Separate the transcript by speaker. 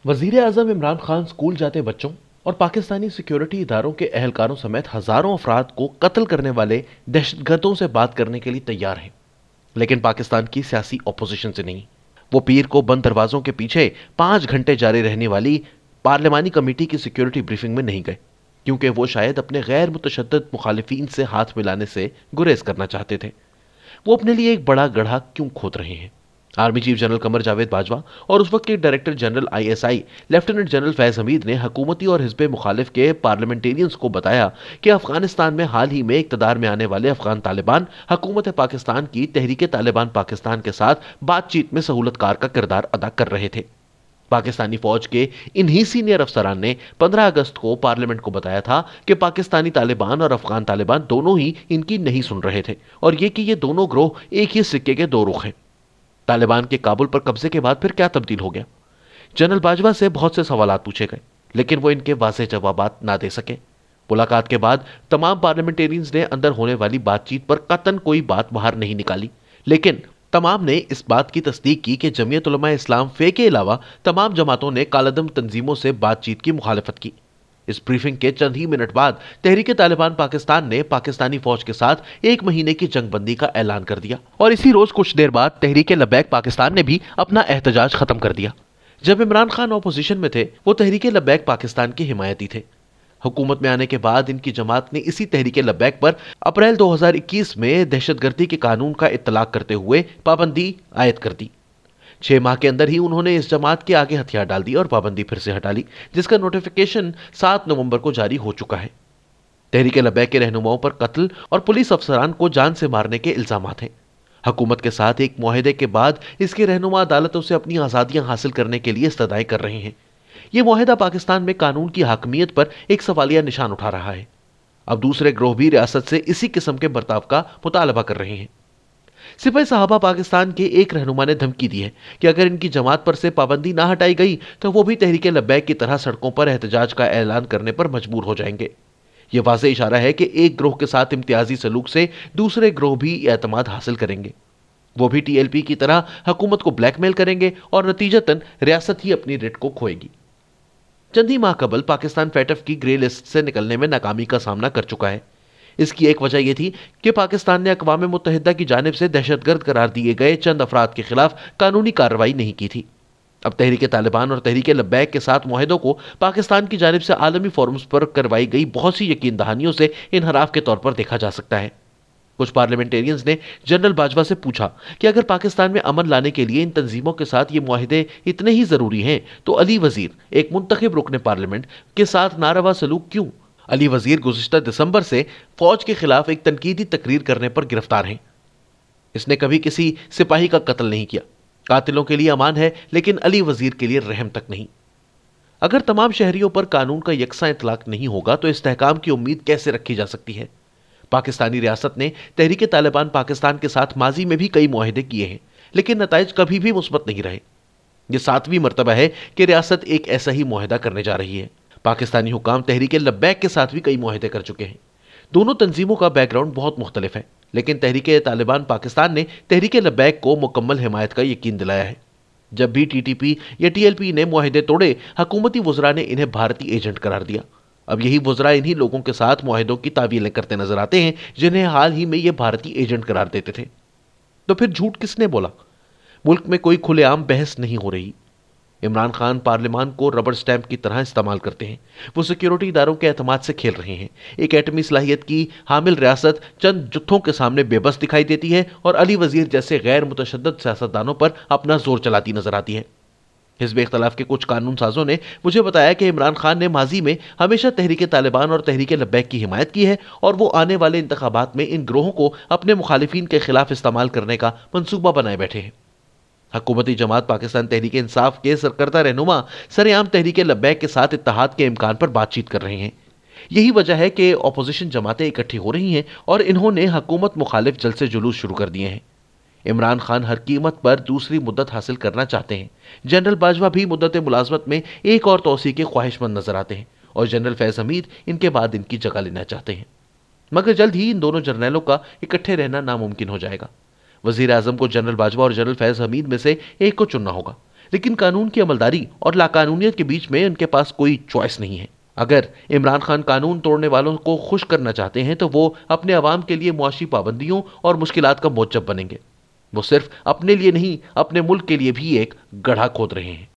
Speaker 1: वजीर आजम इमरान खान स्कूल जाते बच्चों और पाकिस्तानी सिक्योरिटी इदारों के अहलकारों समेत हजारों अफराद को कत्ल करने वाले दहशतगर्दों से बात करने के लिए तैयार हैं, लेकिन पाकिस्तान की सियासी ऑपोजिशन से नहीं। वो पीर को बंद दरवाजों के पीछे 5 घंटे जारी रहने वाली पार्लिमानी कमेटी की सिक्योरिटी ब्रीफिंग में नहीं गए, क्योंकि वो शायद अपने गैर मुतशद्दिद मुखालिफिन से हाथ मिलाने से गुरेज करना चाहते थे। वो अपने लिए एक बड़ा गड्ढा क्यों खोद रहे हैं? Army chief general Qamar Javed Bajwa और उस वक्त के director general ISI lieutenant general Faiz Hamid ने हुकूमती और हिज़्ब मुखालिफ के पार्लियामेंटेरियंस को बताया कि अफगानिस्तान में हाल ही में इक़्तिदार में आने वाले अफगान तालिबान हुकूमत पाकिस्तान की तहरीक तालिबान पाकिस्तान के साथ बातचीत में सहूलतकार का किरदार अदा कर रहे थे। पाकिस्तानी फौज के इन्हीं सीनियर अफसरान ने 15 अगस्त को पार्लियामेंट को बताया था कि पाकिस्तानी तालिबान और अफगान तालिबान दोनों ही इनकी नहीं सुन रहे थे, और ये कि ये दोनों ग्रोह एक ही सिक्के के दो रुख हैं। तालिबान के काबुल पर कब्जे के बाद फिर क्या तब्दील हो गया? जनरल बाजवा से बहुत से सवालात पूछे गए, लेकिन वो इनके वाज़ेह जवाबात ना दे सके। मुलाकात के बाद तमाम पार्लियामेंटेरियंस ने अंदर होने वाली बातचीत पर कतन कोई बात बाहर नहीं निकाली, लेकिन तमाम ने इस बात की तस्दीक की कि जमीयत उलमा इस्लाम फे के अलावा तमाम जमातों ने कालदम तंजीमों से बातचीत की मुखालफत की। इस ब्रीफिंग के चंद ही मिनट बाद तहरीक तालिबान पाकिस्तान ने पाकिस्तानी फौज के साथ 1 महीने की जंगबंदी का ऐलान कर दिया, और इसी रोज कुछ देर बाद तहरीक लब्बैक पाकिस्तान ने भी अपना एहतजाज खत्म कर दिया। जब इमरान खान ऑपोजिशन में थे, वो तहरीक लब्बैक पाकिस्तान के हिमायती थे। हुकूमत में आने के बाद इनकी जमात ने इसी तहरीक लब्बैक पर अप्रैल 2021 में दहशतगर्दी के कानून का इत्तलाक करते हुए पाबंदी आयद कर दी। 6 माह के अंदर ही उन्होंने इस जमात के आगे हथियार डाल दिए और पाबंदी फिर से हटा ली, जिसका नोटिफिकेशन 7 नवंबर को जारी हो चुका है। तहरीक लब्बैक के रहनुमाओं पर कत्ल और पुलिस अफसरान को जान से मारने के इल्जामात हैं। हुकूमत के साथ एक मुआहदे के बाद इसके रहनुमा अदालतों से अपनी आज़ादियां हासिल करने के लिए इस्तदाएं कर रहे हैं। यह मुआहदा पाकिस्तान में कानून की हाकमियत पर एक सवालिया निशान उठा रहा है। अब दूसरे ग्रोह भी रियासत से इसी किस्म के बर्ताव का मुतालबा कर रहे हैं। सिपाही साहबा पाकिस्तान के एक रहनुमा ने धमकी दी है कि अगर इनकी जमात पर से पाबंदी ना हटाई गई तो वो भी तहरीक लब्बैक की तरह सड़कों पर एहतजाज का ऐलान करने पर मजबूर हो जाएंगे। यह वाज़ेह इशारा है कि एक ग्रोह के साथ इम्तियाजी सलूक से दूसरे ग्रोह भी एतमाद हासिल करेंगे। वो भी टीएलपी की तरह हुकूमत को ब्लैकमेल करेंगे और नतीजतन रियासत ही अपनी रिट को खोएगी। चंद ही माह कबल पाकिस्तान फैटफ की ग्रे लिस्ट से निकलने में नाकामी का सामना कर चुका है। इसकी एक वजह यह थी कि पाकिस्तान ने अक़वाम मुत्तहिदा की जानिब से दहशतगर्द करार दिए गए चंद अफराद के खिलाफ कानूनी कार्रवाई नहीं की थी। अब तहरीक तालिबान और तहरीक लब्बैक के साथ मुआहदों को पाकिस्तान की जानिब से आलमी फोरम्स पर करवाई गई बहुत सी यकीन दहानियों से इनहराफ के तौर पर देखा जा सकता है। कुछ पार्लियामेंटेरियंस ने जनरल बाजवा से पूछा कि अगर पाकिस्तान में अमन लाने के लिए इन तंजीमों के साथ ये मुआहदे इतने ही जरूरी हैं, तो अली वजीर, एक मुंतखब रुकन पार्लियामेंट, के साथ नारवा सलूक क्यों? अली वजीर गुज़िश्ता दिसंबर से फौज के खिलाफ एक तनकीदी तकरीर करने पर गिरफ्तार हैं। इसने कभी किसी सिपाही का कत्ल नहीं किया। कातिलों के लिए अमान है, लेकिन अली वजीर के लिए रहम तक नहीं। अगर तमाम शहरियों पर कानून का यकसा इतलाक नहीं होगा तो इस्तेहकाम की उम्मीद कैसे रखी जा सकती है? पाकिस्तानी रियासत ने तहरीक तालिबान पाकिस्तान के साथ माजी में भी कई मुआहदे किए हैं, लेकिन नताइज कभी भी मुस्बत नहीं रहे। यह 7वीं मरतबा है कि रियासत एक ऐसा ही मुआहदा करने जा रही है। पाकिस्तानी हुकाम तहरीक लब्बैक के साथ भी कई मुआहदे कर चुके हैं। दोनों तंजीमों का बैकग्राउंड बहुत मुख्तलिफ है, लेकिन तहरीक तालिबान पाकिस्तान ने तहरीक लब्बैक को मुकम्मल हिमायत का यकीन दिलाया है। जब भी टीटीपी या टीएलपी ने मुआहदे तोड़े, हुकूमती वज़रा ने इन्हें भारतीय एजेंट करार दिया। अब यही वज़रा इन्हीं लोगों के साथ मुआहदों की तावीलें करते नजर आते हैं जिन्हें हाल ही में ये भारतीय एजेंट करार देते थे। तो फिर झूठ किसने बोला? मुल्क में कोई खुलेआम बहस नहीं हो रही। इमरान खान पार्लियामान को रबर स्टैंप की तरह इस्तेमाल करते हैं। वो सिक्योरिटी इदारों के एतमाद से खेल रहे हैं। एक एटमी सलाहियत की हामिल रियासत चंद जुत्थों के सामने बेबस दिखाई देती है और अली वजीर जैसे गैर मुतशद्दिद सियासतदानों पर अपना जोर चलाती नजर आती है। हिज़्ब इख्तिलाफ के कुछ कानून साजों ने मुझे बताया कि इमरान खान ने माजी में हमेशा तहरीक तालिबान और तहरीक लब्बैक की हिमायत की है, और वो आने वाले इंतखाबात में इन ग्रोहों को अपने मुखालिफिन के खिलाफ इस्तेमाल करने का मंसूबा बनाए बैठे हैं। हुकूमती जमात पाकिस्तान तहरीक इंसाफ के सरकर्दा रहनुमा सरेआम तहरीक लब्बैक के साथ इत्तेहाद के इम्कान पर बातचीत कर रहे हैं। यही वजह है कि अपोजिशन जमातें इकट्ठी हो रही हैं और इन्होंने हुकूमत मुखालिफ जलसे जुलूस शुरू कर दिए हैं। इमरान खान हर कीमत पर दूसरी मुद्दत हासिल करना चाहते हैं। जनरल बाजवा भी मुद्दत मुलाजमत में एक और तोसी के ख्वाहिशमंद नजर आते हैं, और जनरल फैज हमीद इनके बाद इनकी जगह लेना चाहते हैं। मगर जल्द ही इन दोनों जर्नैलों का इकट्ठे रहना नामुमकिन हो जाएगा। वजीर आजम को जनरल बाजवा और जनरल फैज हमीद में से एक को चुनना होगा। لیکن قانون کی عملداری اور لاقانونیت کے بیچ میں ان کے پاس کوئی چوائس نہیں ہے۔ اگر عمران خان قانون توڑنے والوں کو خوش کرنا چاہتے ہیں تو وہ اپنے عوام کے لیے معاشی پابندیوں اور مشکلات کا موجب بنیں گے۔ وہ صرف اپنے لیے نہیں، اپنے ملک کے لیے بھی ایک گڑھا کھود رہے ہیں۔